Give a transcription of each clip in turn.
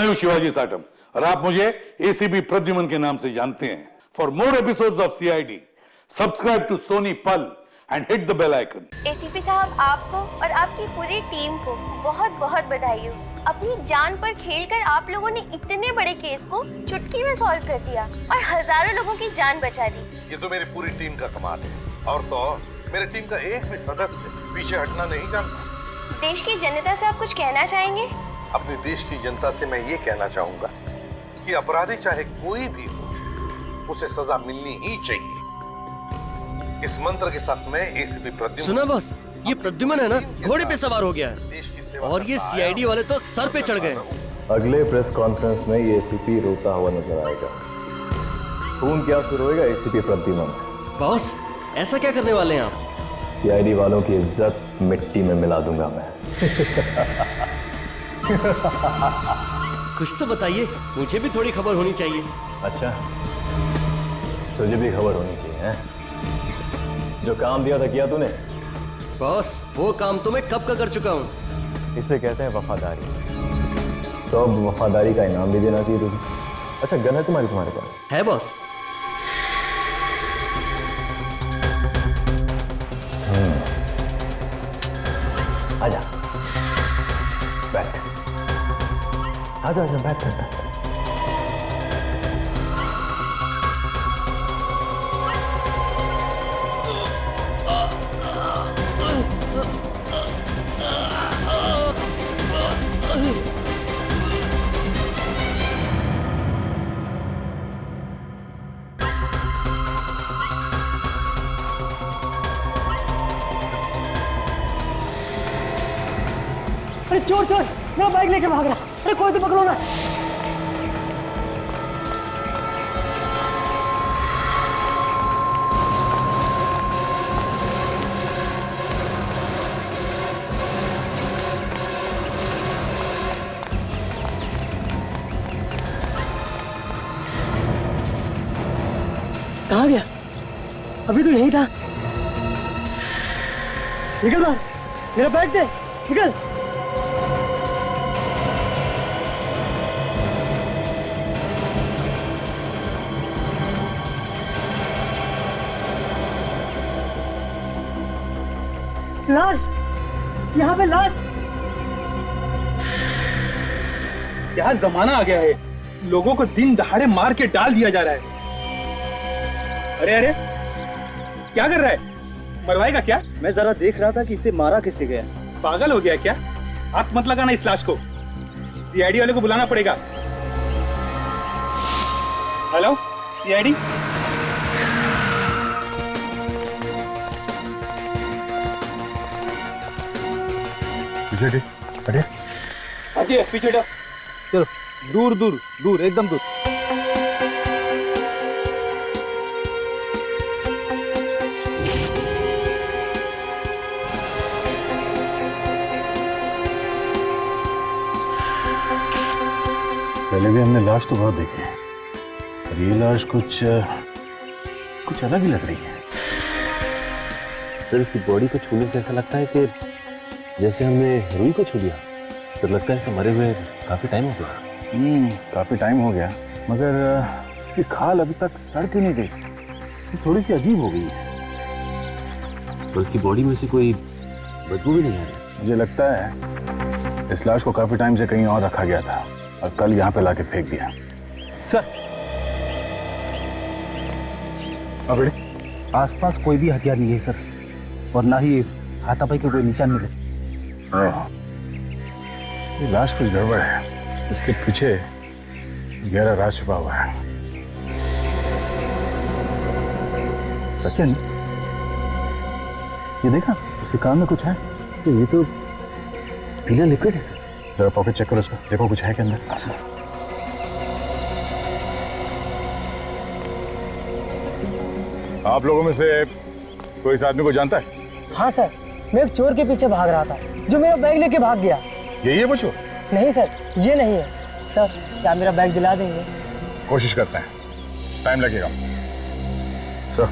हूं शिवाजी साटम और आप मुझे एसीपी प्रद्युमन के नाम से जानते हैं। For more episodes of CID subscribe to Sony Pal and hit the bell icon. ACP sahab, आपको और आपकी पूरी टीम को बहुत बहुत बधाई हो। अपनी जान पर खेलकर आप लोगों ने इतने बड़े केस को चुटकी में सॉल्व कर दिया और हजारों लोगों की जान बचा दी। ये तो मेरी पूरी टीम का कमाल है। और तो मेरी टीम का एक भी सदस्य पीछे हटना नहीं जानता। देश की जनता से आप कुछ कहना चाहेंगे? अपने देश की जनता से मैं ये कहना चाहूंगा कि अपराधी चाहे कोई भी हो, उसे सजा मिलनी ही चाहिए। इस मंत्र के साथ मैं एसीपी प्रद्युमन। सुना बॉस, ये प्रद्युमन है ना, घोड़े पे सवार हो गया है और ये सीआईडी वाले तो सर पे चढ़ गए। अगले प्रेस कॉन्फ्रेंस में ये एसीपी रोता हुआ नजर आएगा। खून क्या शुरू होएगा? एसीपी प्रद्युमन। बॉस, ऐसा क्या करने वाले हैं आप? सीआईडी वालों की इज्जत मिट्टी में मिला दूंगा मैं। कुछ तो बताइए, मुझे भी थोड़ी खबर होनी चाहिए। अच्छा, तुझे भी खबर होनी चाहिए है? जो काम दिया था किया तूने? बॉस, वो काम तो मैं कब का कर चुका हूँ। इसे कहते हैं वफादारी। तो अब वफादारी का इनाम भी देना चाहिए तुझे। अच्छा, गन है तुम्हारे पास? है बॉस। आजा, बैठ। आजा आजा, बैठ। अरे चोर चोर, मेरा बाइक लेके भाग रहा। अरे कोई तो पकड़ो ना। कहाँ गया? अभी तो यहीं था। निकल बाहर, मेरा बैग दे, निकल। लाश, यहाँ पे लाश। क्या जमाना आ गया है, लोगों को दिन दहाड़े मार के डाल दिया जा रहा है। अरे अरे, क्या कर रहा है? मरवाएगा क्या? मैं जरा देख रहा था कि इसे मारा कैसे गया। पागल हो गया क्या? हाथ मत लगाना इस लाश को, सीआईडी वाले को बुलाना पड़ेगा। हेलो सीआईडी, अरे हटिए, पीछे हटो। चलो, दूर दूर दूर, एकदम दूर। पहले भी हमने लाश तो बहुत देखी है, पर ये लाश कुछ अलग ही लग रही है। सर, इसकी बॉडी को छूने से ऐसा लगता है कि जैसे हमने रूही को छू दिया। सर, लगता है ऐसा मरे हुए काफी टाइम हो गया। काफी टाइम हो गया, मगर इसकी खाल अभी तक सड़ क्यों नहीं गई? थोड़ी सी अजीब हो गई है। और इसकी बॉडी में से कोई बदबू भी नहीं आ रही। मुझे लगता है इस लाश को काफी टाइम से कहीं और रखा गया था और कल यहाँ पे लाके फेंक दिया। सर, अबे आसपास कोई भी हथियार नहीं है सर, और ना ही हाथापाई के कोई निशान मिले। ये लाश कुछ गड़बड़ है, इसके पीछे गहरा राज छुपा हुआ है। सचिन, ये देखा, इसके कान में कुछ है। तो ये तो पीला लिक्विड है सर। जरा पॉकेट चेक करो उसका, देखो कुछ है के अंदर। सर, आप लोगों में से कोई इस आदमी को जानता है? हाँ सर, मैं एक चोर के पीछे भाग रहा था जो मेरा बैग लेके भाग गया। यही है वो चोर? नहीं सर, ये नहीं है। सर, क्या मेरा बैग दिला देंगे? कोशिश करते हैं, टाइम लगेगा। सर,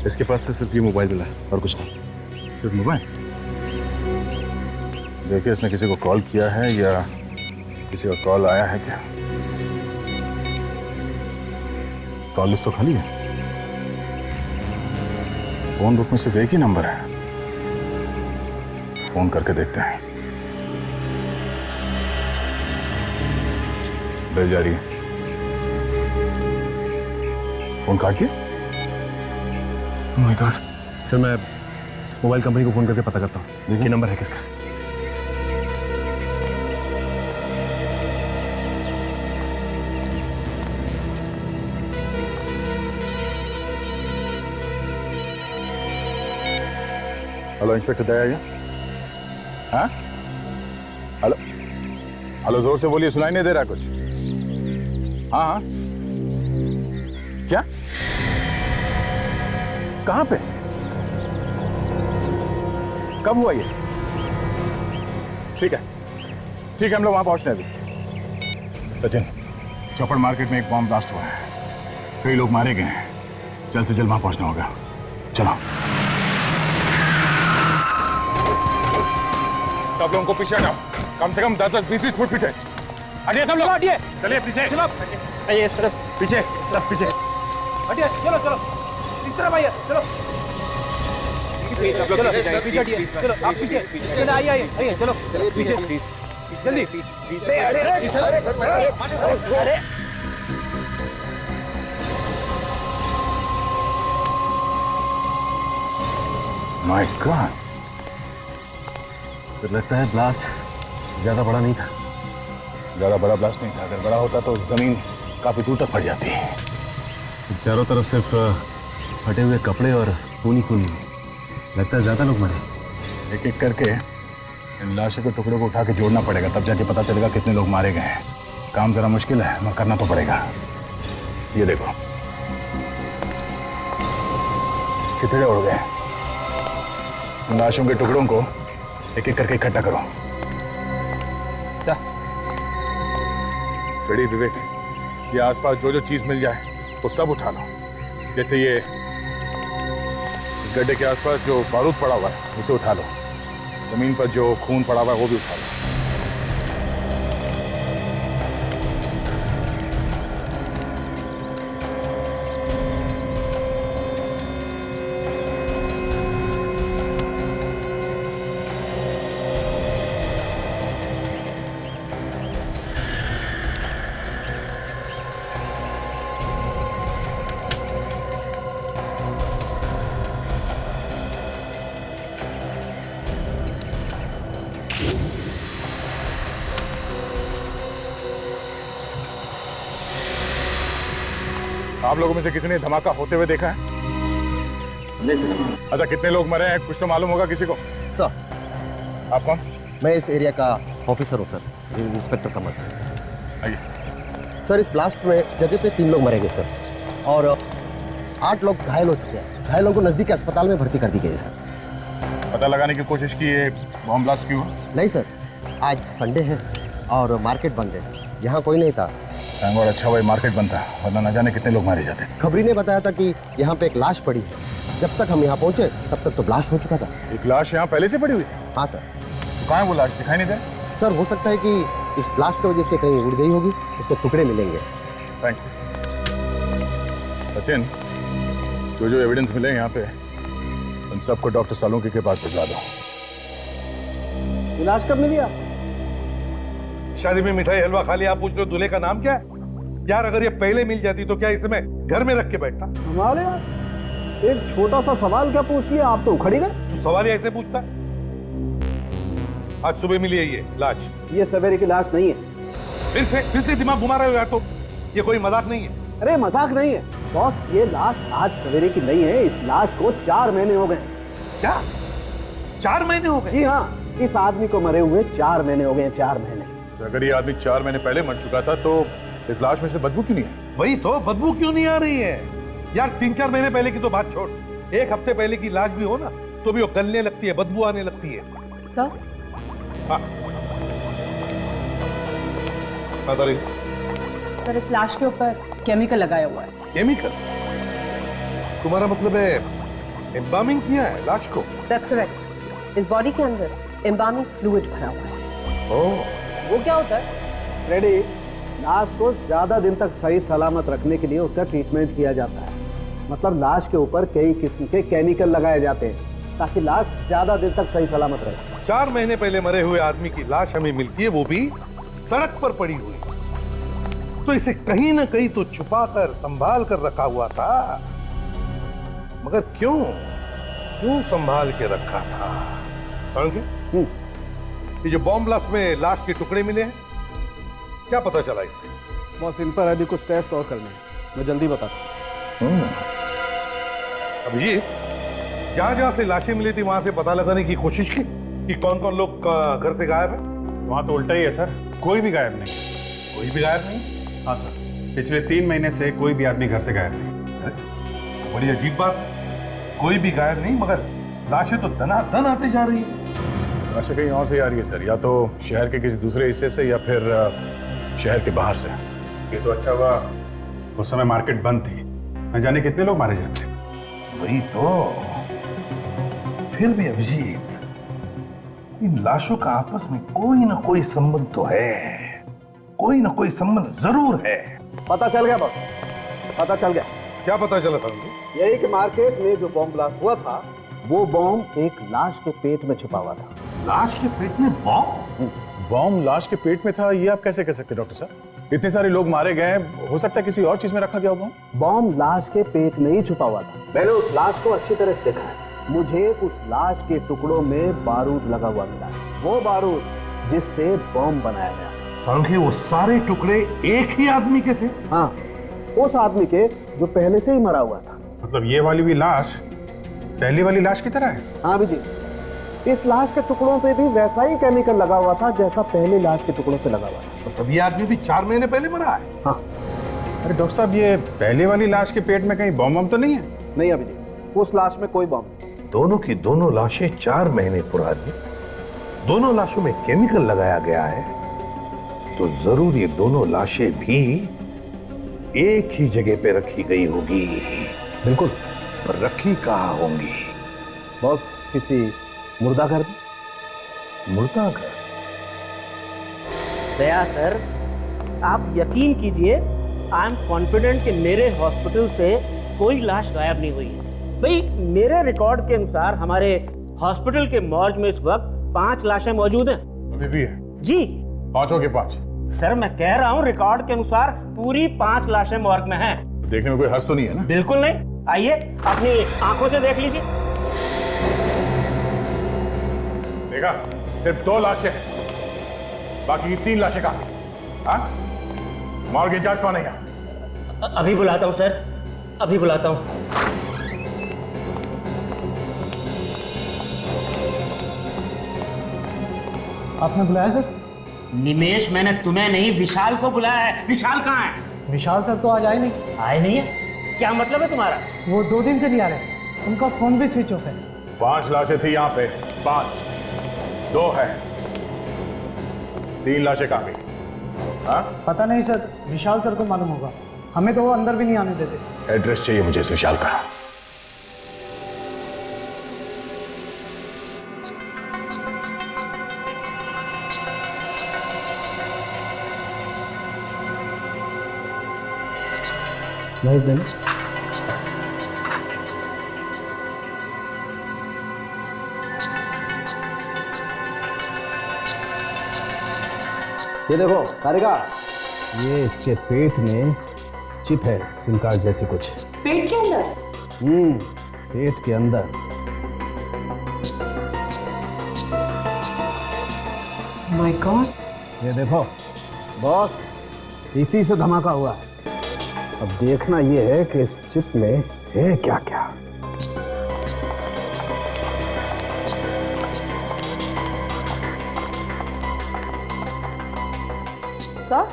इसके पास से सिर्फ ये मोबाइल मिला है और कुछ नहीं। सिर्फ मोबाइल? देखिए, इसने किसी को कॉल किया है या किसी का कॉल आया है क्या? कॉल लिस्ट तो खाली है। फोन बुक में सिर्फ एक ही नंबर है। फोन करके देखते हैं। बेल जा रही है। फोन काटिए। Oh my god. सर मैं मोबाइल कंपनी को फोन करके पता करता हूँ कि नंबर है किसका। Hello inspector Daya. हाँ हेलो हेलो, जोर से बोलिए, सुनाई नहीं दे रहा कुछ। हाँ हाँ क्या? कहाँ पे? कब हुआ ये? ठीक है हम लोग वहां पहुंच रहे हैं अभी। सचिन, चौपड़ मार्केट में एक बॉम्ब ब्लास्ट हुआ है, कई लोग मारे गए हैं, जल्द से जल्द वहां पहुंचना होगा। चलो सब लोगों को पीछे हटाओ, कम से कम 10-20 फुट पीछे हटिए सब लोग। हटिए, चलिए पीछे। चलो आइए सर, पीछे, सब पीछे हटिए, चलो चलो इस तरफ आइए, चलो चलो पीछे हटिए, चलो आप पीछे, चलो आइए आइए आइए, चलो पीछे जल्दी पीछे। अरे माय गॉड, तो लगता है ब्लास्ट ज्यादा बड़ा नहीं था। ज्यादा बड़ा ब्लास्ट नहीं था। अगर बड़ा होता तो जमीन काफी दूर तक फट जाती। चारों तरफ सिर्फ फटे हुए कपड़े और खूनी खूनी। लगता है ज्यादा लोग मरे। एक एक करके इन लाशों के टुकड़ों को उठा के जोड़ना पड़ेगा, तब जाके पता चलेगा कितने लोग मारे गए हैं। काम जरा मुश्किल है, मगर करना तो पड़ेगा। ये देखो, छितड़े उड़ गए। इन लाशों के टुकड़ों को एक एक करके इकट्ठा करो। खड़ी विवेक, ये आसपास जो जो चीज मिल जाए वो सब उठा लो। जैसे ये इस गड्ढे के आसपास जो बारूद पड़ा हुआ है उसे उठा लो। जमीन पर जो खून पड़ा हुआ है वो भी उठा लो। आप लोगों में से किसी ने धमाका होते हुए देखा है? अच्छा, कितने लोग मरे हैं कुछ तो मालूम होगा किसी को? सर, आप कौन? मैं इस एरिया का ऑफिसर हूँ सर, इंस्पेक्टर कमल। आइए। सर, इस ब्लास्ट में जगह पे 3 लोग मरे गए सर, और 8 लोग घायल हो चुके हैं। घायलों को नजदीकी अस्पताल में भर्ती कर दी गई है सर। पता लगाने की कोशिश की ये बॉम्ब ब्लास्ट क्यों? नहीं सर, आज संडे है और मार्केट बंद है, यहाँ कोई नहीं था। और अच्छा हुआ मार्केट बनता, वरना न जाने कितने लोग मारे जाते। खबरी ने बताया था कि यहाँ पे एक लाश पड़ी है। जब तक हम यहाँ पहुँचे तब तक तो ब्लास्ट हो चुका था। एक लाश यहाँ पहले से पड़ी हुई? हाँ सर। तो कहाँ है वो लाश, दिखाई नहीं दे? सर, हो सकता है कि इस ब्लास्ट की वजह से कहीं उड़ गई होगी, उसके टुकड़े मिलेंगे। थैंक्स। सचिन, जो जो एविडेंस मिले यहाँ पे उन सबको डॉक्टर सालुंकी के पास भिजवा दो। इलाज कब मिली आप? शादी में मिठाई हलवा खा लिया, आप पूछ लो दूल्हे का नाम क्या है? यार, अगर ये पहले मिल जाती तो क्या इसमें घर में रख के बैठता? हमारे यार, एक छोटा सा सवाल क्या पूछ लिया, आप तो उखड़ गए। तू सवाल ही ऐसे पूछता है? आज सुबह मिली है ये लाश। ये सवेरे की लाश नहीं है। फिर से दिमाग घुमा रहे हो यार, तो ये कोई मजाक नहीं है। अरे मजाक नहीं है बॉस, ये लाश आज सवेरे की नहीं है। इस लाश को 4 महीने हो गए। क्या 4 महीने हो गए? जी हाँ, इस आदमी को मरे हुए 4 महीने हो गए। 4 महीने। अगर ये आदमी 4 महीने पहले मर चुका था तो इस लाश में से बदबू क्यों नहीं है? वही तो, बदबू क्यों नहीं आ रही है यार? 3-4 महीने पहले की तो बात छोड़, 1 हफ्ते पहले की लाश भी हो ना तो भी वो गलने लगती है, बदबू आने लगती है। सर? हाँ सर, इस लाश के ऊपर केमिकल लगाया हुआ है। केमिकल? तुम्हारा मतलब है एम्बामिंग किया है लाश को? That's correct. इस बॉडी के अंदर एम्बामिंग फ्लूइड भरा हुआ है। ओह, वो क्या होता है? रेडी, लाश को ज्यादा दिन तक सही सलामत रखने के लिए उसका ट्रीटमेंट किया जाता है। मतलब लाश के ऊपर कई किस्म के केमिकल लगाए जाते हैं ताकि लाश ज्यादा दिन तक सही सलामत रहे। 4 महीने पहले मरे हुए आदमी की लाश हमें मिलती है, वो भी सड़क पर पड़ी हुई। तो इसे कहीं ना कहीं तो छुपा कर संभाल कर रखा हुआ था, मगर क्यों संभाल के रखा था? समझे? ये जो बॉम्ब ब्लास्ट में लाश के टुकड़े मिले हैं, क्या पता चला इससे? बॉस, इन पर अभी कुछ टेस्ट और करने हैं, मैं जल्दी बताता हूँ। अभिजीत, जहां से लाशें मिली थी वहां से पता लगाने की कोशिश की कि कौन कौन लोग घर से गायब है? वहां तो उल्टा ही है सर, कोई भी गायब नहीं। कोई भी गायब नहीं? हाँ सर, पिछले 3 महीने से कोई भी आदमी घर से गायब नहीं। बड़ी अजीब बात, कोई भी गायब नहीं, मगर लाशें तो दनादन आते जा रही है। लाशें कहीं और से आ रही है सर, या तो शहर के किसी दूसरे हिस्से से या फिर शहर के बाहर से। ये तो अच्छा हुआ उस समय मार्केट बंद थी, न जाने कितने लोग मारे जाते। वही तो। फिर भी अभिजीत, इन लाशों का आपस में कोई ना कोई संबंध तो है, कोई ना कोई संबंध जरूर है। पता चल गया बॉस, पता चल गया। क्या पता चला था? यही कि मार्केट में जो बॉम्ब ब्लास्ट हुआ था, वो बॉम्ब एक लाश के पेट में छुपा हुआ था। लाश के पेट में बॉम्ब? बॉम्ब लाश के पेट में था, ये आप कैसे कह सकते डॉक्टर साहब? इतने सारे लोग मारे गए, हो सकता है किसी और चीज में रखा गया हो। बॉम्ब लाश के पेट में ही छुपा हुआ था। मैंने उस लाश को अच्छी तरह से देखा है। मुझे उस लाश के टुकड़ों में बारूद लगा हुआ मिला है, वो बारूद जिससे बॉम्ब बनाया गया। सांखे, वो सारे टुकड़े एक ही आदमी के थे? हाँ, उस आदमी के जो पहले से ही मरा हुआ था। मतलब ये वाली भी लाश पहली वाली लाश की तरह है? हाँ जी, इस लाश के टुकड़ों पे भी वैसा ही केमिकल लगा हुआ था जैसा पहले लाश के टुकड़ों पे लगा हुआ था। तो तब ये आदमी भी 4 महीने पहले मरा है? हाँ। अरे डॉक्टर साहब, ये पहले वाली लाश के पेट में कहीं बॉम्ब तो नहीं है? नहीं अभिजीत, उस लाश में कोई बॉम्ब नहीं। दोनों की दोनों लाशें 4 महीने पुरानी, दोनों लाशों में केमिकल लगाया गया है, तो जरूर ये दोनों लाशें भी एक ही जगह पे रखी गई होगी। बिल्कुल। पर रखी कहाँ होंगी? बॉस, किसी मुर्दा घर में। मुर्दा घर? दया सर, आप यकीन कीजिए, आई एम कॉन्फिडेंट कि मेरे हॉस्पिटल से कोई लाश गायब नहीं हुई है। भाई, मेरे रिकॉर्ड के अनुसार हमारे हॉस्पिटल के मॉर्ग में इस वक्त 5 लाशें मौजूद हैं। अभी भी है? जी। 5 हो गए 5? सर, मैं कह रहा हूँ रिकॉर्ड के अनुसार पूरी 5 लाशें मॉर्ग में हैं। देखने में कोई हर्ष तो नहीं है ना? बिल्कुल नहीं। आइए, अपनी आंखों से देख लीजिए। देखा, सिर्फ 2 लाशें, बाकी 3 लाशें कहाँ? हाँ? मॉर्ग इंचार्ज कौन है यहाँ? अभी बुलाता हूँ सर, अभी बुलाता हूँ। आपने बुलाया सर? निमेश, मैंने तुम्हें नहीं, विशाल को बुलाया है। विशाल कहाँ है? विशाल सर तो आज आए नहीं। आए नहीं है? क्या मतलब है तुम्हारा? वो 2 दिन से नहीं आ रहे, उनका फोन भी स्विच ऑफ है। 5 लाशें थी यहाँ पे, 5, 2 है, 3 लाशें कहाँ गई? हाँ? पता नहीं सर, विशाल सर को मालूम होगा, हमें तो वो अंदर भी नहीं आने देते। एड्रेस चाहिए मुझे इस विशाल का। नहीं नहीं, ये देखो कारिका, ये इसके पेट में चिप है, सिम कार्ड जैसी कुछ। पेट के अंदर? पेट के अंदर। My God. ये देखो बॉस, इसी से धमाका हुआ है। अब देखना ये है कि इस चिप में है क्या क्या। सर,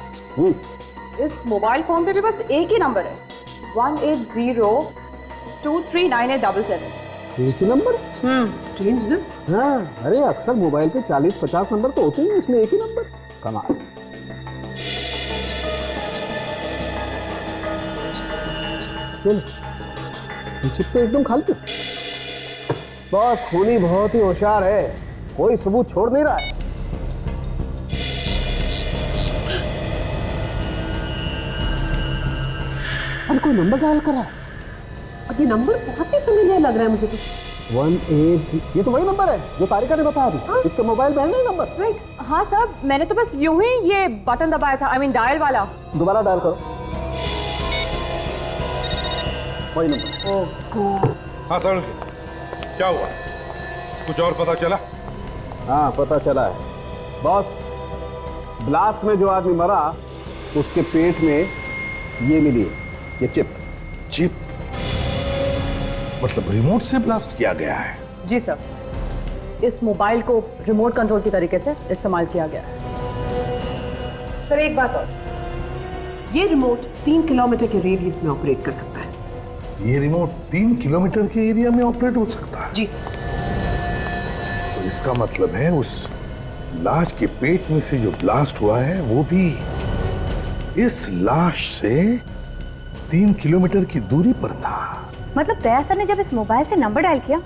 इस मोबाइल फोन पे भी बस एक ही नंबर है, 180239877। एक ही नंबर? स्ट्रेंज ना? हाँ, अरे अक्सर मोबाइल पे 40-50 नंबर तो होते हैं, इसमें एक ही नंबर। कमाल। चिप तो एकदम खाली। बॉस, खूनी बहुत ही होशियार है, कोई सबूत छोड़ नहीं रहा है। अरे कोई नंबर डायल करा है। और ये नंबर बहुत ही फेमिलियर लग रहा है मुझे तो। 18, ये तो वही नंबर है जो तारिका ने बताया अभी। हाँ? इसके मोबाइल में है ना नंबर? राइट। हाँ सर, मैंने तो बस यूं ही ये बटन दबाया था, आई मीन डायल वाला। दोबारा डायल करो। वही नंबर। हाँ सर, क्या हुआ? कुछ और पता चला? हाँ पता चला है बॉस। ब्लास्ट में जो आदमी मरा उसके पेट में ये मिली है, ये चिप। मतलब रिमोट से ब्लास्ट किया गया है? जी सर, इस मोबाइल को रिमोट कंट्रोल की तरीके से इस्तेमाल किया गया है। सर एक बात और, ये रिमोट 3 किलोमीटर के रेडियस में ऑपरेट कर सकता है। ये रिमोट 3 किलोमीटर के एरिया में ऑपरेट हो सकता है? जी सर। तो इसका मतलब है उस लाश के पेट में से जो ब्लास्ट हुआ है वो भी इस लाश से 3 किलोमीटर की दूरी पर था। मतलब दया सर ने जब इस मोबाइल से नंबर डायल किया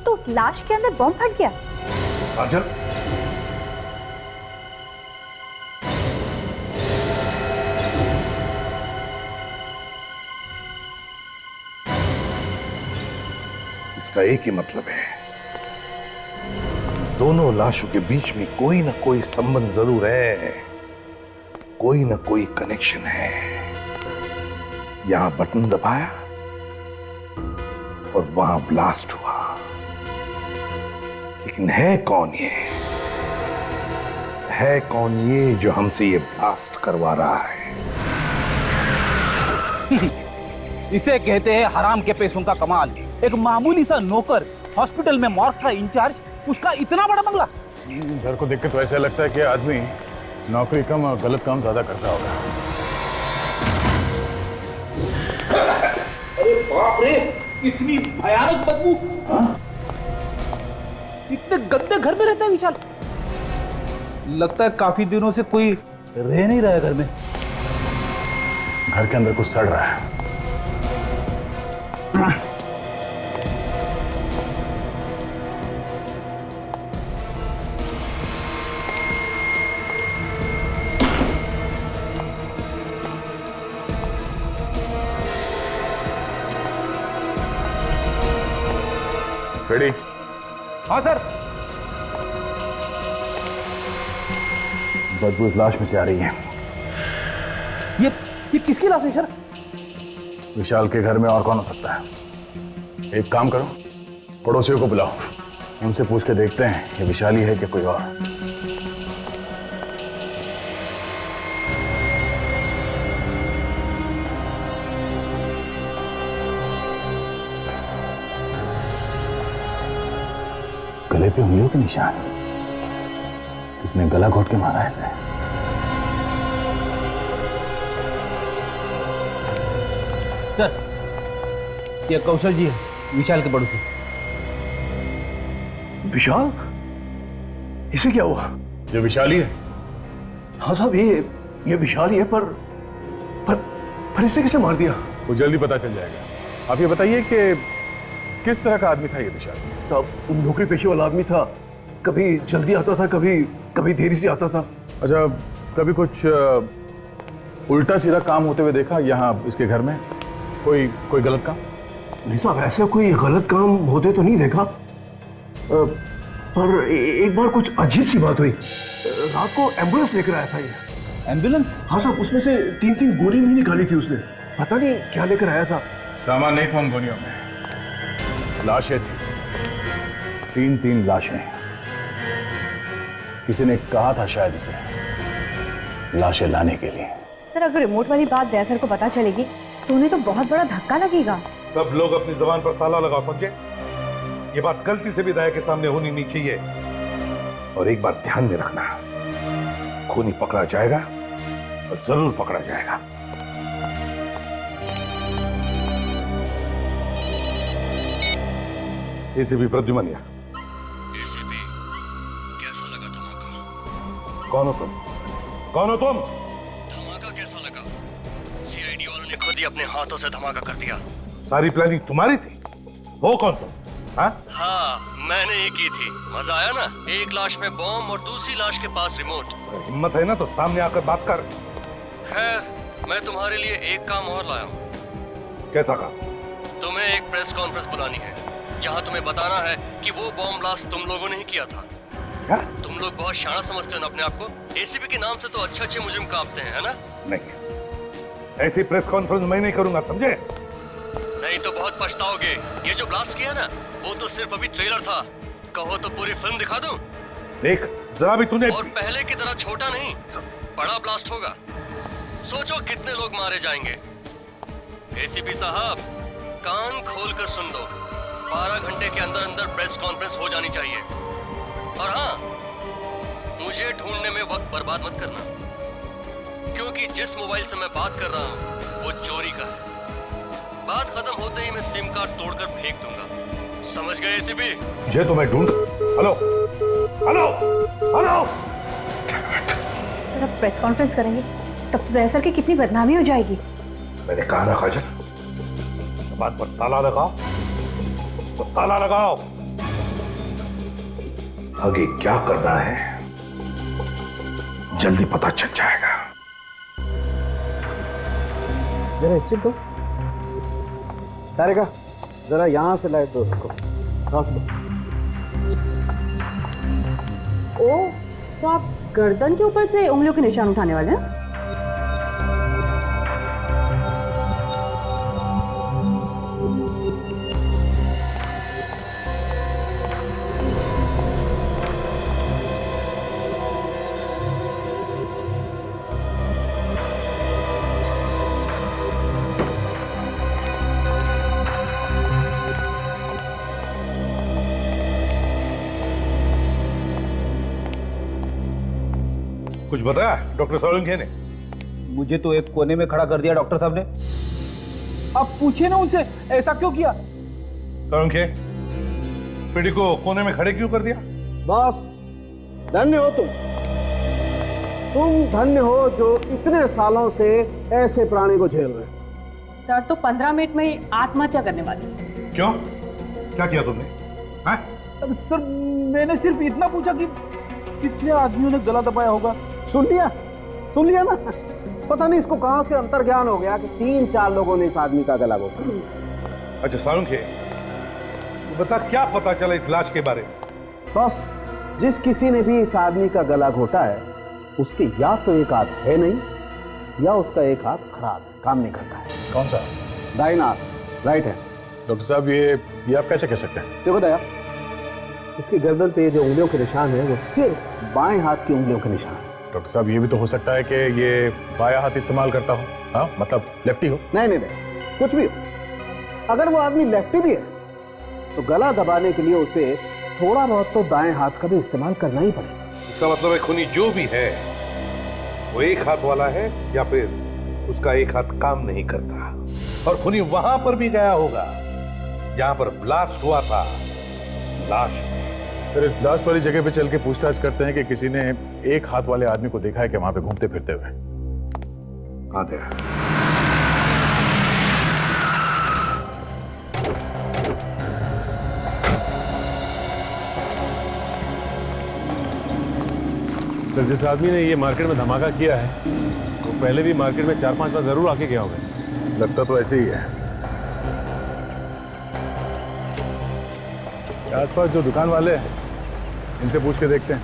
तो उस लाश के अंदर बम फट गया। काजल, इसका एक ही मतलब है, दोनों लाशों के बीच में कोई ना कोई संबंध जरूर है, कोई ना कोई कनेक्शन है। यहां बटन दबाया और वहां ब्लास्ट हुआ, लेकिन है कौन ये? है कौन ये जो हमसे ये ब्लास्ट करवा रहा है? इसे कहते हैं हराम के पैसों का कमाल। एक मामूली सा नौकर हॉस्पिटल में मॉर्ग का इंचार्ज, उसका इतना बड़ा बंगला। घर को देख के तो ऐसा लगता है कि आदमी नौकरी कम और गलत काम ज्यादा करता होगा। अरे बाप रे, इतनी भयानक बदबू। इतने गंदे घर में रहता है विशाल। लगता है काफी दिनों से कोई रह नहीं रहा है घर में। घर के अंदर कुछ सड़ रहा है। रेडी? हाँ सर। बदबू इस लाश में से आ रही है। ये किसकी लाश है सर? विशाल के घर में और कौन हो सकता है? एक काम करो, पड़ोसियों को बुलाओ, उनसे पूछ के देखते हैं ये विशाल ही है कि कोई और। गले पे उंगलियों के निशान, किसने गला घोट के मारा है इसे? सर, ये कौशल जी है, विशाल के पड़ोसी। विशाल? इसे क्या हुआ? ये विशाल ही है। हाँ साहब, ये विशाल ही है, पर इसे किसने मार दिया? वो जल्दी पता चल जाएगा। आप ये बताइए कि किस तरह का आदमी था ये विशाल? साहब, नौकरी पेशे वाला आदमी था। कभी जल्दी आता था, कभी देरी से आता था। अच्छा, कभी कुछ उल्टा सीधा काम होते हुए देखा यहाँ इसके घर में? कोई गलत काम? नहीं साहब, ऐसा कोई गलत काम होते तो नहीं देखा, पर एक बार कुछ अजीब सी बात हुई। रात को एम्बुलेंस लेकर आया था ये। एम्बुलेंस? हाँ साहब, उसमें से 3 गोली भी निकाली थी उसने। पता नहीं क्या लेकर आया था। सामान नहीं था उन गोलियों में, लाशें थी। 3 लाशें। किसी ने कहा था शायद इसे लाशें लाने के लिए। सर, अगर रिमोट वाली बात दया सर को पता चलेगी तो उन्हें तो बहुत बड़ा धक्का लगेगा। सब लोग अपनी जबान पर ताला लगाओ, समझे? ये बात गलती से भी दया के सामने होनी नहीं चाहिए। और एक बात ध्यान में रखना, खूनी पकड़ा जाएगा और जरूर पकड़ा जाएगा। एसीपी प्रद्युमन। एसीपी, कैसा लगा धमाका? कौन हो तुम? कौन हो तुम? धमाका कैसा लगा? सीआईडी वालों ने खुद ही अपने हाथों से धमाका कर दिया। सारी प्लानिंग तुम्हारी थी? वो कौन तुम? हाँ, मैंने ही की थी। मजा आया ना? एक लाश में बॉम्ब और दूसरी लाश के पास रिमोट। हिम्मत है ना तो सामने आकर बात कर। खैर, मैं तुम्हारे लिए एक काम और लाया हूँ। कैसा काम? तुम्हें एक प्रेस कॉन्फ्रेंस बुलानी है जहां तुम्हें बताना है कि वो बॉम्ब ब्लास्ट तुम लोगों ने ही किया था। क्या? तुम लोग बहुत शाना समझते हो ना अपने आप को। एसीपी के नाम से तो अच्छे मुजरिम कांपते हैं, है ना? नहीं, ऐसी प्रेस कॉन्फ्रेंस मैं नहीं करूंगा, समझे? नहीं तो बहुत पछताओगे। ये जो ब्लास्ट किया ना, वो तो सिर्फ अभी ट्रेलर था। कहो तो पूरी फिल्म दिखा दूं? देख, जरा भी तूने। और पहले की तरह छोटा नहीं, बड़ा ब्लास्ट होगा। सोचो कितने लोग मारे जाएंगे। एसीपी साहब, कान खोल कर सुन लो। 12 घंटे के अंदर अंदर प्रेस कॉन्फ्रेंस हो जानी चाहिए। और हाँ, मुझे ढूंढने में वक्त बर्बाद मत करना, क्योंकि जिस मोबाइल से मैं बात कर रहा हूँ वो चोरी का है। बात खत्म होते ही मैं सिम कार्ड तोड़कर फेंक दूंगा। समझ गए एसीपी? ये तो मैं ढूंढ। Hello hello hello. सर अब प्रेस कॉन्फ्रेंस करेंगे तब तो दया सर की कितनी बदनामी हो जाएगी। मैंने कहा ना काजल, बात पर ताला लगाओ, तो ताला लगाओ। आगे क्या करना है जल्दी पता चल जाएगा। जरा स्टिल तो तारिका, जरा यहां से लाइट दो उसको। ओ, तो आप गर्दन के ऊपर से उंगलियों के निशान उठाने वाले हैं? कुछ बताया डॉक्टर सोलंकी ने? मुझे तो एक कोने में खड़ा कर दिया डॉक्टर साहब ने। आप पूछिए ना उनसे ऐसा क्यों किया। सोलंकी, पीढ़ी को कोने में खड़े क्यों कर दिया? बॉस, धन्य हो तुम धन्य हो जो इतने सालों से ऐसे प्राणी को झेल रहे हो। सर तो 15 मिनट में ही आत्महत्या करने वाले। क्यों? क्या किया तुमने? हाँ? अब सर मैंने सिर्फ इतना पूछा कि कितने आदमियों ने गला दबाया होगा। सुन लिया ना। पता नहीं इसको कहां से अंतर्ज्ञान हो गया कि 3-4 लोगों ने इस आदमी का गला घोटा। अच्छा सोलंकी, बता क्या पता चला इस लाश के बारे में? बस, जिस किसी ने भी इस आदमी का गला घोटा है उसके या तो एक हाथ है नहीं या उसका एक हाथ खराब है, काम नहीं करता है। कौन सा? दाहिना हाथ, राइट है। डॉक्टर साहब ये आप कैसे कह सकते हैं? देखो दया, इसकी गर्दन पे जो उंगलियों के निशान है वो सिर्फ बाएं हाथ की उंगलियों के निशान है। डॉक्टर साहब ये भी तो हो सकता है कि ये बायां हाथ इस्तेमाल करता हो। हाँ, मतलब लेफ्टी हो। नहीं, कुछ भी हो। अगर वो आदमी लेफ्टी भी है तो गला दबाने के लिए उसे थोड़ा बहुत तो दाएं हाथ का भी इस्तेमाल करना ही पड़ेगा। इसका मतलब है खूनी जो भी है वो एक हाथ वाला है या फिर उसका एक हाथ काम नहीं करता। और खूनी वहां पर भी गया होगा जहां पर ब्लास्ट हुआ था, लाश। सर इस ब्लास्ट वाली जगह पे चल के पूछताछ करते हैं कि किसी ने एक हाथ वाले आदमी को देखा है कि वहां पे घूमते फिरते हुए। आते हैं। सर जिस आदमी ने ये मार्केट में धमाका किया है वो पहले भी मार्केट में 4-5 बार जरूर आके गया होगा। लगता तो ऐसे ही है। आसपास जो दुकान वाले हैं इनसे पूछ के देखते हैं।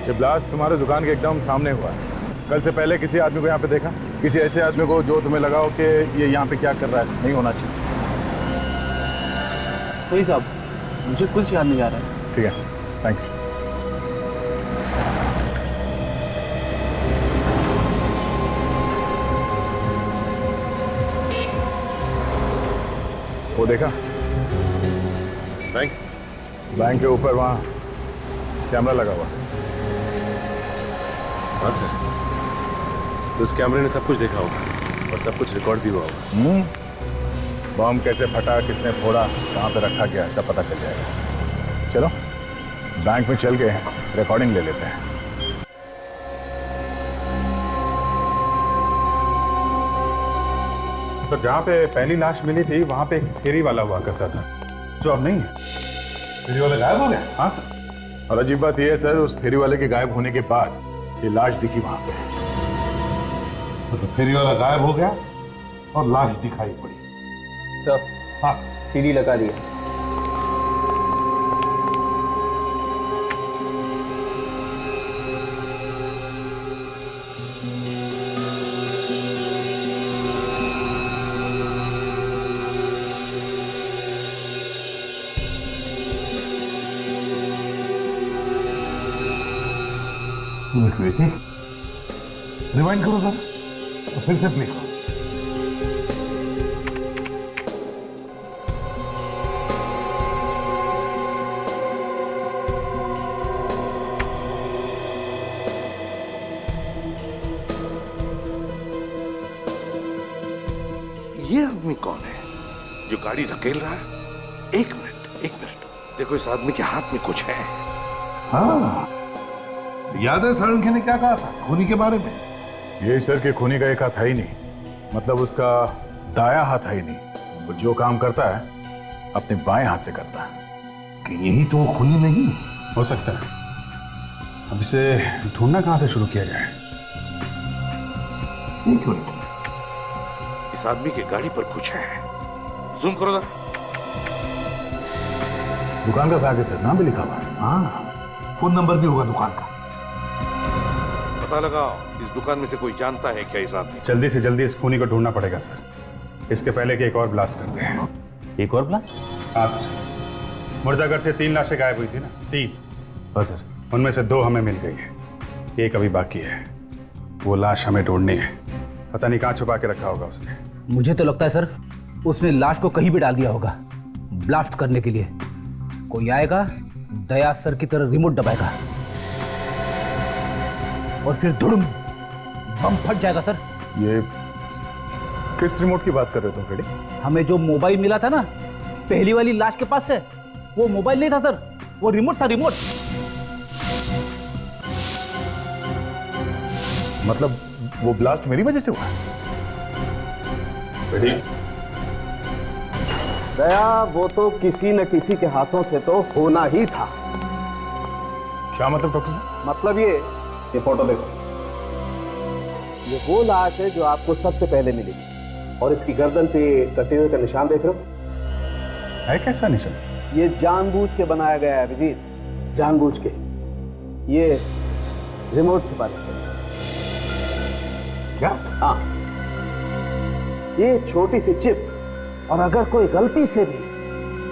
ये ब्लास्ट तुम्हारे दुकान के एकदम सामने हुआ है। कल से पहले किसी आदमी को यहाँ पे देखा? किसी ऐसे आदमी को जो तुम्हें लगा हो कि ये यहाँ पे क्या कर रहा है? नहीं होना चाहिए। वही साहब, मुझे कुछ याद नहीं आ रहा है। ठीक है, थैंक्स। वो देखा बैंक के ऊपर वहां कैमरा लगा हुआ। हाँ सर, तो उस कैमरे ने सब कुछ देखा होगा और सब कुछ रिकॉर्ड भी हुआ होगा। बॉम्ब कैसे फटा, किसने फोड़ा, कहाँ पे रखा गया, सब पता चल जाएगा। चलो बैंक में चल के रिकॉर्डिंग ले लेते हैं। तो जहाँ पे पहली लाश मिली थी वहां पे एक फेरी वाला हुआ करता था जो अब नहीं है। फेरी वाला गायब हो गया? हाँ सर, और अजीब बात यह है सर, उस फेरी वाले के गायब होने के बाद ये लाश दिखी वहां पे। तो फेरी वाला गायब हो गया और लाश दिखाई पड़ी। सर हाँ, सीडी लगा दिया। वेट, रिवाइंड करो सर, तो फिर से प्ले करो। ये आदमी कौन है जो गाड़ी धकेल रहा है? एक मिनट, देखो इस आदमी के हाथ में कुछ है। हाँ, याद है सारंगी ने क्या कहा था खूनी के बारे में? ये सर के खूनी का एक हाथ है ही नहीं, मतलब उसका दाया हाथ है ही नहीं। वो जो काम करता है अपने बाएं हाथ से करता है। कि यही तो वो खूनी नहीं हो सकता है। अब इसे ढूंढना कहां से शुरू किया जाए? एक मिनट, इस आदमी की गाड़ी पर कुछ है। जूम करो जरा। दुकान का बैग है सर, नाम भी लिखा हुआ है। हाँ, फोन नंबर भी होगा दुकान का। पता लगाओ इस दुकान में से कोई जानता है क्या इस आदमी? जल्दी से जल्दी इस खूनी को ढूंढना पड़ेगा सर। इसके पहले कि एक और ब्लास्ट करते हैं। एक और ब्लास्ट? हाँ सर। मुर्दाघर से 3 लाशें गायब हुई थी ना, 3। हाँ सर। उनमें से 2 हमें मिल गई है, एक अभी बाकी है। वो लाश हमें ढूंढनी है। पता नहीं कहाँ छुपा के रखा होगा उसने। मुझे तो लगता है सर उसने लाश को कहीं भी डाल दिया होगा ब्लास्ट करने के लिए। कोई आएगा, दया सर की तरह रिमोट दबाएगा और फिर धुड़ुम बम फट जाएगा सर। ये किस रिमोट की बात कर रहे हो तुम फ्रेडी? हमें जो मोबाइल मिला था ना पहली वाली लाश के पास से, वो मोबाइल नहीं था सर, वो रिमोट था, रिमोट। मतलब वो ब्लास्ट मेरी वजह से हुआ? फ्रेडी, दया वो तो किसी न किसी के हाथों से तो होना ही था। क्या मतलब डॉक्टर साहब? मतलब ये फोटो देखो, ये वो लाश है जो आपको सबसे पहले मिली और इसकी गर्दन पे कटे हुए का निशान देख रहे हो? है कैसा निशान? ये जानबूझ के बनाया गया है अभिजीत, जानबूझ के। ये रिमोट छुपा रहे क्या? हाँ, ये छोटी सी चिप, और अगर कोई गलती से भी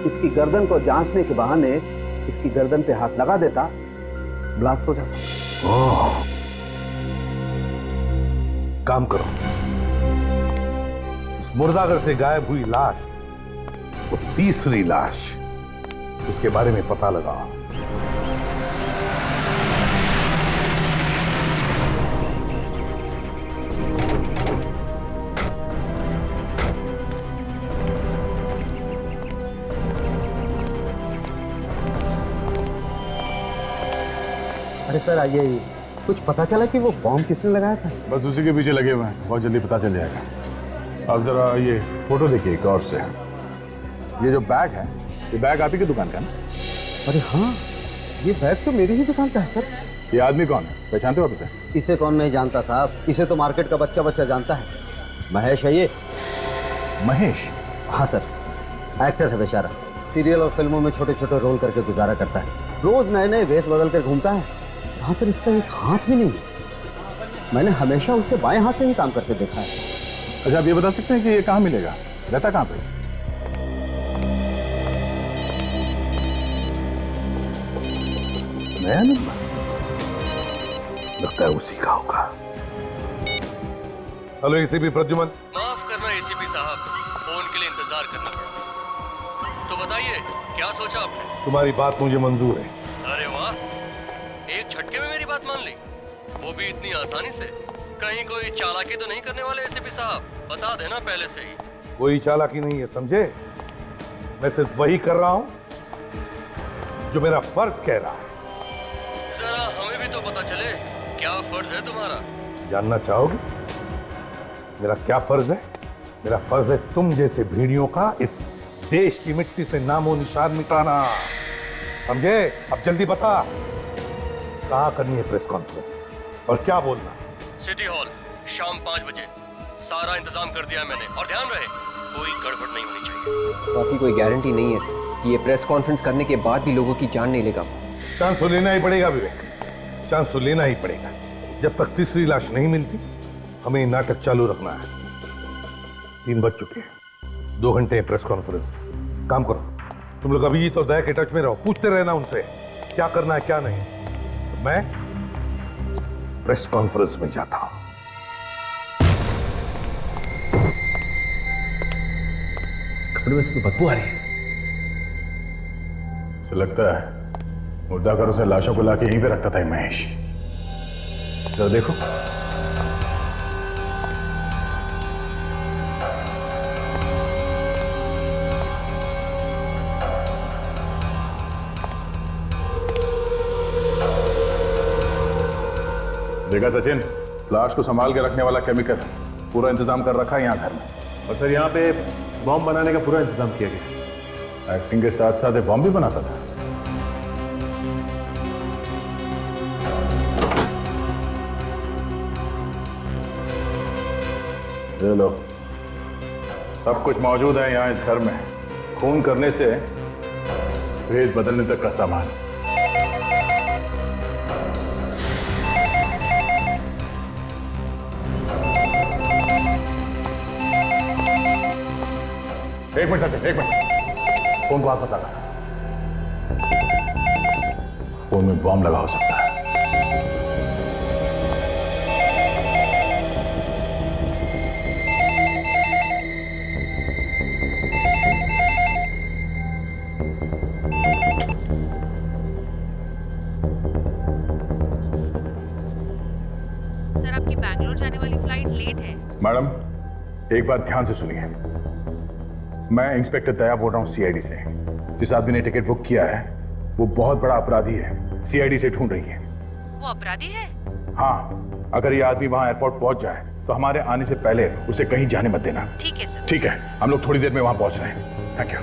इसकी गर्दन को जांचने के बहाने इसकी गर्दन पे हाथ लगा देता, ब्लास्ट हो जाता। ओह, काम करो, इस मुर्दाघर से गायब हुई लाश, वो तीसरी लाश, उसके बारे में पता लगाओ। अरे सर आइए, कुछ पता चला कि वो बॉम्ब किसने लगाया था? बस उसी के पीछे लगे हुए हैं, बहुत जल्दी पता चल जाएगा। आप जरा ये फोटो देखिए गौर से। ये जो बैग है, ये बैग आप ही की दुकान का है ना? अरे हाँ, ये बैग तो मेरी ही दुकान का है सर। ये आदमी कौन है, पहचानते हो आप इसे? इसे कौन नहीं जानता साहब, इसे तो मार्केट का बच्चा बच्चा जानता है। महेश है ये। महेश? हाँ सर, एक्टर है बेचारा, सीरियल और फिल्मों में छोटे छोटे रोल करके गुजारा करता है, रोज नए नए वेश बदल कर घूमता है। हाँ सर, इसका एक हाथ भी नहीं, मैंने हमेशा उसे बाएं हाथ से ही काम करके देखा है। अच्छा, आप ये बता सकते हैं कि ये कहाँ मिलेगा, रहता कहाँ पे? नया नंबर लगता है उसी का होगा। Hello ACP Pradyuman. माफ करना एसीपी साहब, फोन के लिए इंतजार करना पड़ा। तो बताइए क्या सोचा आपने? तुम्हारी बात मुझे मंजूर है। अरे वाह, एक झटके में मेरी बात मान ली, वो भी इतनी आसानी से। कहीं कोई चालाकी तो नहीं करने वाले एसीपी साहब? बता देना पहले से ही। कोई चालाकी नहीं है, समझे? मैं सिर्फ वही कर रहा हूं जो मेरा फर्ज कह रहा है। जरा हमें भी तो पता चले, क्या फर्ज है तुम्हारा? जानना चाहोगे मेरा क्या फर्ज है? मेरा फर्ज है तुम जैसे भेड़ियों का इस देश की मिट्टी से नामो निशान मिटाना, समझे? अब जल्दी बता, कहाँ करनी है प्रेस कॉन्फ्रेंस और क्या बोलना? सिटी हॉल, शाम 5 बजे। सारा इंतजाम कर दिया है मैंने, और ध्यान रहे कोई गड़बड़ नहीं होनी चाहिए। बाकी कोई गारंटी नहीं है कि ये प्रेस कॉन्फ्रेंस करने के बाद भी लोगों की जान नहीं लेगा। चांस तो लेना ही पड़ेगा विवेक, चांस तो लेना ही पड़ेगा। जब तक तीसरी लाश नहीं मिलती हमें नाटक चालू रखना है। 3 बज चुके हैं, 2 घंटे प्रेस कॉन्फ्रेंस। काम करो, तुम लोग अभी तो दया के टच में रहो, पूछते रहना उनसे क्या करना है क्या नहीं। तो मैं प्रेस कॉन्फ्रेंस में जाता हूं। कपड़े में से तो बदबू आ रही है। ऐसा लगता है मुर्दा करो से लाशों को लाके यहीं पे रखता था ये महेश। जरा देखो। देखा सचिन, लाश को संभाल के रखने वाला केमिकल पूरा इंतजाम कर रखा है यहाँ घर में। और सर यहाँ पे बॉम्ब बनाने का पूरा इंतजाम किया गया। एक्टिंग के साथ साथ बॉम्ब भी बनाता था। ये लो, सब कुछ मौजूद है यहाँ इस घर में। खून करने से भेष बदलने तक का सामान। एक मिनट सचिन, एक मिनट। फोन को हाथ मत लगा, फोन में बॉम्ब लगा हो सकता है। सर, आपकी बैंगलोर जाने वाली फ्लाइट लेट है। मैडम, एक बात ध्यान से सुनिए। मैं इंस्पेक्टर दया बोल रहा हूँ सीआईडी से। जिस आदमी ने टिकट बुक किया है वो बहुत बड़ा अपराधी है, सीआईडी से ढूंढ रही है। वो अपराधी है? हाँ, अगर ये आदमी वहां एयरपोर्ट पहुंच जाए तो हमारे आने से पहले उसे कहीं जाने मत देना। ठीक है सर। ठीक है, हम लोग थोड़ी देर में वहां पहुंच रहे हैं। Thank you.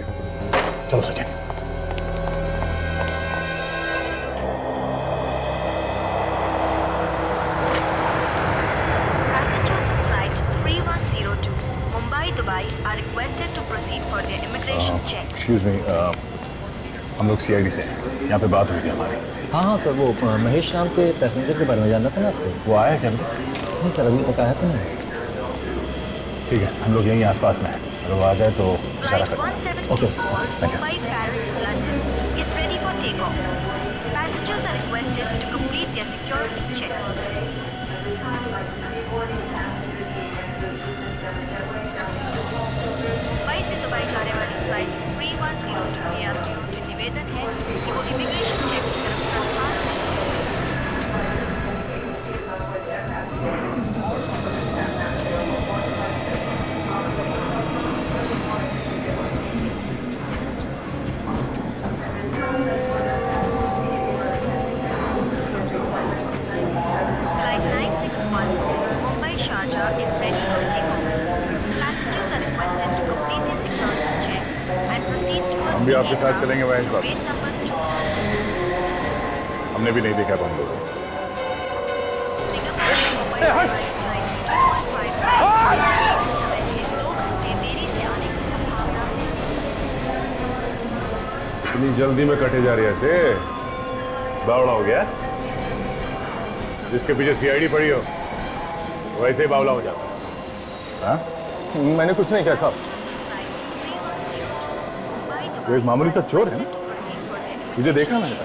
चलो Sachin. Passengers of flight 3102 Mumbai Dubai are requested to proceed for their immigration check. Excuse me, हम लोग सीआईडी से हैं। यहाँ पे बात हुई थी हमारी। हाँ हाँ सर, वो महेश नाम के पैसेंजर के बारे में जानना था ना आपको। वो आया क्या? नहीं सर, अभी बताया तो नहीं। ठीक है, हम लोग यहीं आसपास में हैं। अगर वो आ जाए तो इशारा Flight करें। 1724 Mumbai Paris London is ready for takeoff. Passengers are requested to complete their security check. Mumbai से दुबई जाने वाली फ्लाइट 3102 के यात्रियों से निवेदन है कि वो इमिग्रेशन चेक की तरफ प्रस्थान करें। Flight 961 Mumbai Sharjah is ready for takeoff. Passengers are requested to complete their security check and proceed towards हम भी आपके साथ चलेंगे महेश बाबू। gate number 2. हमने भी नहीं देखा बम लोग। Singapore से मुंबई flight 215 समय से 2 घंटे देरी से आने की संभावना है। इतनी जल्दी में कटे जा रही है ऐसे? बावड़ा हो गया? जिसके पीछे सीआईडी पड़ी हो वैसे ही बावला हो जाता। हाँ? मैंने कुछ नहीं कहा साहब। वो एक मामूली सा चोर है ना? मुझे देखा मैंने।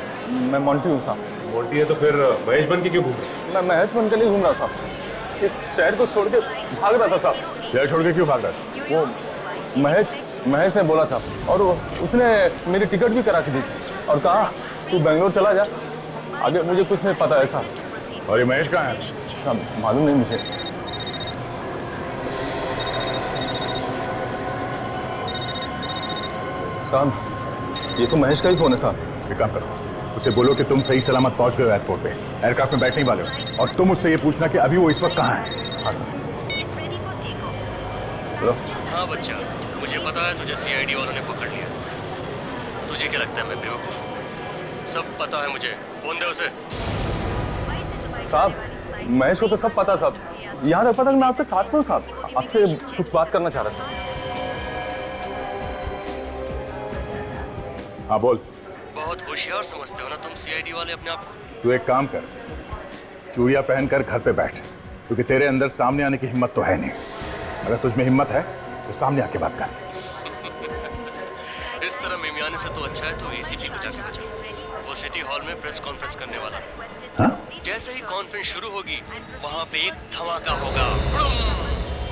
मैं मोंटी हूँ साहब। मोटी है तो फिर महेश बन के क्यों घूम रहे? मैं महेश बन के लिए घूम रहा साहब। इस शहर को छोड़ के भाग रहा था साहब। शहर छोड़ के क्यों भाग रहा था? वो महेश ने बोला था और उसने मेरी टिकट भी करा के दी और कहा तू बेंगलोर चला जा, आगे मुझे कुछ नहीं पता है साहब। और ये महेश कहाँ है? साहब मालूम नहीं मुझे। साहब ये तो महेश का ही फोन है साहब। एक काम करो, उसे बोलो कि तुम सही सलामत पहुंच गए एयरपोर्ट पे, एयरक्राफ्ट में बैठने ही वाले हो, और तुम उससे ये पूछना कि अभी वो इस वक्त कहाँ है। हाँ सर। हाँ बच्चा, मुझे पता है तुझे सीआईडी वालों ने पकड़ लिया। तुझे क्या लगता है मैं बेवकूफ हूँ? सब पता है मुझे। फोन दे उसे। साहब महेश को तो सब पता साहब, यार अब तक मैं आपके साथ में साथ आपसे कुछ बात करना चाह रहा था। हाँ बोल। बहुत होशियार समझते हो ना तुम सीआईडी वाले अपने आप को। तू एक काम कर, चूड़ियां पहनकर घर पे बैठ, क्योंकि तेरे अंदर सामने आने की हिम्मत तो है नहीं। अगर तुझमें हिम्मत है तो सामने आके बात कर। इस तरह मिमियाने से तो अच्छा है तो एसीपी को जाके बचा। वो सिटी हॉल में प्रेस कॉन्फ्रेंस करने वाला है। हाँ? जैसे ही कॉन्फ्रेंस शुरू होगी वहाँ पे एक धमाका होगा, बुम!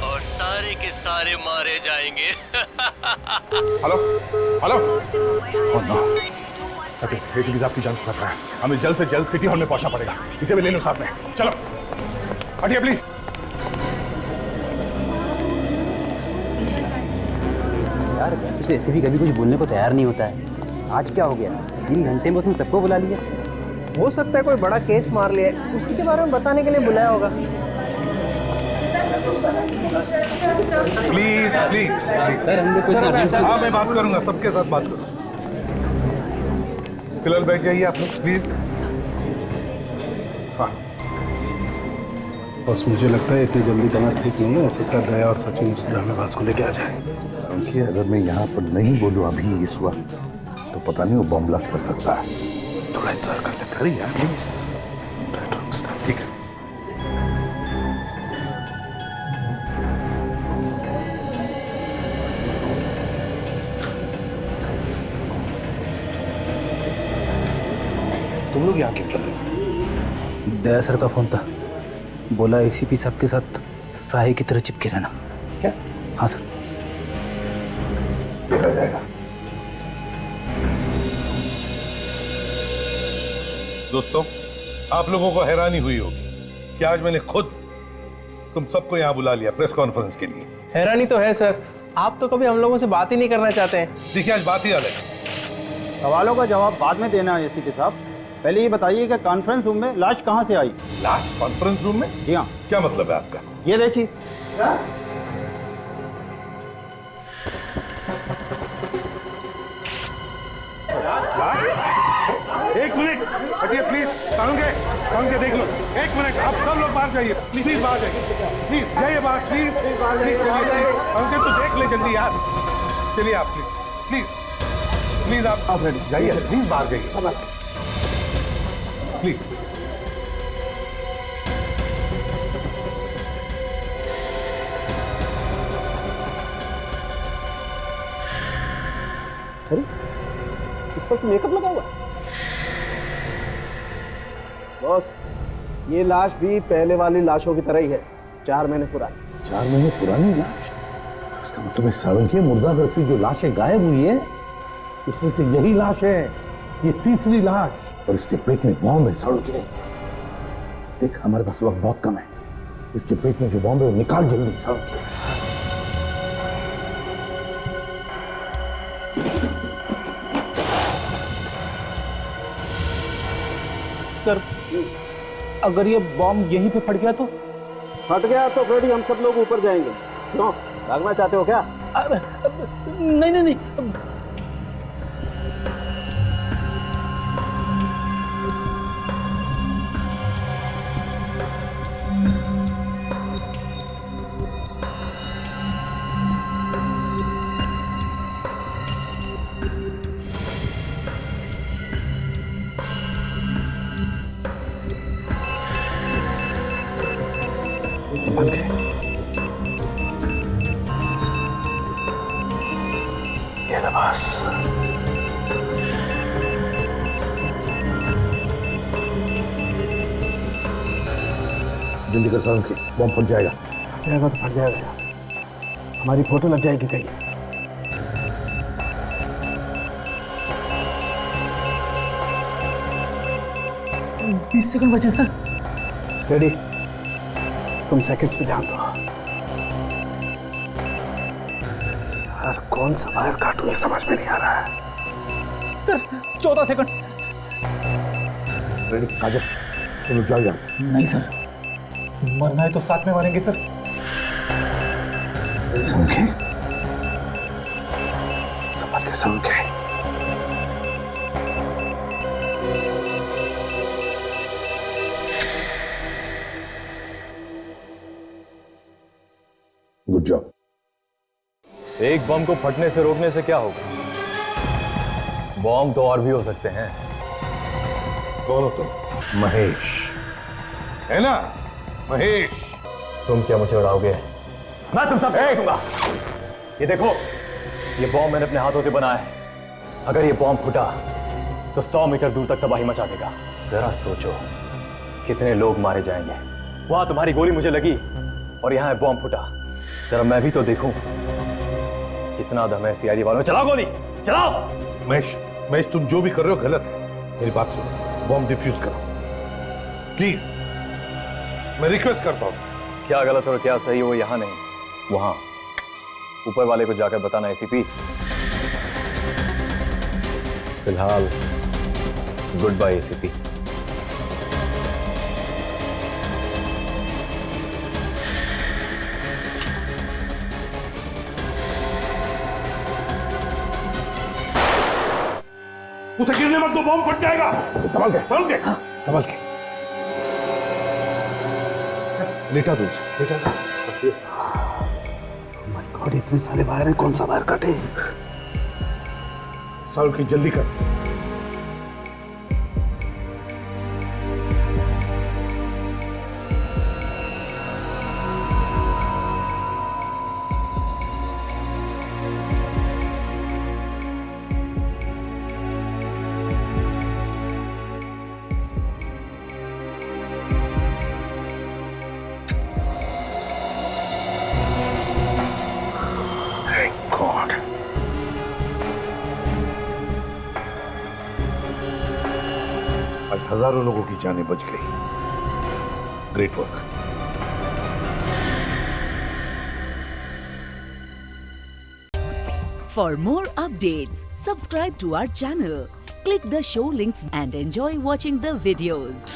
और सारे के सारे मारे जाएंगे। Hello hello. Oh no. अच्छा, एसीपी साहब की जान को खतरा है। हमें जल्द से जल्द सिटी हॉल में पहुंचना पड़ेगा। इसे भी ले लो साथ में। चलो हटिए प्लीज। यार वैसे तो एसीपी कभी कुछ बोलने को तैयार नहीं होता है। आज क्या हो गया? 3 घंटे में उसने सबको बुला लिया। हो सकता है कोई बड़ा केस मार लिया, उसी के बारे में बताने के लिए बुलाया होगा। Please please. सर हमने कुछ हाँ मैं बात करूंगा, सबके साथ बात करूंगा। फिलहाल बैठ जाइए आप लोग प्लीज। हाँ बस मुझे लगता है इतनी जल्दी जाना ठीक नहीं है। हो सकता है दया और सचिन उस ड्रामेबाज को लेके आ जाए। देखिए अगर मैं यहाँ पर नहीं बोलूँ अभी इस वक्त तो पता नहीं वो बॉम्ब ब्लास्ट कर सकता है। थोड़ा इंतजार कर लेते। अरे यार प्लीज। ठीक है। तुम लोग यहाँ क्यों कर रहे हो? दया सर का फोन था, बोला एसीपी साहब के साथ साहे की तरह चिपके रहना। क्या? हाँ सर। देखा जाएगा। दोस्तों आप लोगों को हैरानी हुई होगी कि आज मैंने खुद तुम सबको यहाँ बुला लिया प्रेस कॉन्फ्रेंस के लिए। हैरानी तो है सर, आप तो कभी हम लोगों से बात ही नहीं करना चाहते हैं। देखिए आज बात ही अलग है। सवालों का जवाब बाद में देना है एसीपी साहब। पहले ये बताइए कि कॉन्फ्रेंस रूम में लाश कहाँ से आई? लाश कॉन्फ्रेंस रूम में? जी हाँ। क्या मतलब है आपका? ये देखिए। एक मिनट हटिए प्लीज। साउंड के देख लो। एक मिनट आप सब लोग बाहर जाइए प्लीज। बाहर जाइए प्लीज। जाइए बाहर प्लीज। साउंड तो देख ले जल्दी यार। चलिए आप प्लीज प्लीज प्लीज आप जाइए प्लीज। बाहर जाइए प्लीज। अरे इस पर मेकअप लगा हुआ है। बॉस ये लाश भी पहले वाली लाशों की तरह ही है, 4 महीने पुरानी। 4 महीने पुरानी लाश? इसका मतलब है सावंकी मुर्दाघर से जो लाशें गायब हुई है उसमें से यही लाश है। ये तीसरी लाश। और इसके पेट में बॉम्ब है। सावंकी देख हमारे पास वक्त बहुत कम है। इसके पेट में जो बॉम्ब है वो निकाल जल्दी। सावंकी सर अगर ये बॉम्ब यहीं पे फट गया तो? फट गया तो फिर ही हम सब लोग ऊपर जाएंगे। क्यों भागना चाहते हो क्या? नहीं नहीं नहीं। संभल के। ये बस। जल्दी कर सावंकी बॉम्ब फट जाएगा। जाएगा तो फट जाएगा। हमारी फोटो लग जाएगी कहीं। बीस सेकंड बचे सर। रेडी? तुम सेकंड्स पे ध्यान दो। यार कौन सा वायर काटूं ये समझ में नहीं आ रहा है। Sir 14 second. रेडी काजल तुम लोग जाओ यहाँ से। नहीं सर, मरना है तो साथ में मरेंगे सर। सावंकी संभल के। सावंकी एक बम को फटने से रोकने से क्या होगा? बम तो और भी हो सकते हैं। कौन हो तुम? महेश है ना? महेश। तुम क्या मुझे उड़ाओगे? मैं तुम सब फेंक दूंगा। ये देखो, ये बॉम्ब मैंने अपने हाथों से बनाया है। अगर ये बॉम्ब फूटा तो 100 मीटर दूर तक तबाही मचा देगा। जरा सोचो कितने लोग मारे जाएंगे। वहां तुम्हारी गोली मुझे लगी और यहाँ बॉम्ब फूटा। जरा मैं भी तो देखूं कितना दम है सीआईडी वालों में। चलाओ गोली, चलाओ। महेश, तुम जो भी कर रहे हो गलत है। मेरी बात सुनो, बॉम्ब डिफ्यूज करो प्लीज, मैं रिक्वेस्ट करता हूं। क्या गलत और क्या सही वो यहाँ नहीं, वहां ऊपर वाले को जाकर बताना। एसीपी, फिलहाल गुड बाय एसीपी। उसे गिरने मत दो, बॉम्ब फट जाएगा। संभल के, संभल के, संभल के। लेटा दो उसे, लेटा दो। माय गॉड, इतने सारे वायर हैं, कौन सा वायर काटे? साल की जल्दी कर। गॉड, आज हजारों लोगों की जानें बच गई। Great work. For more updates, subscribe to our channel, click the show links and enjoy watching the videos.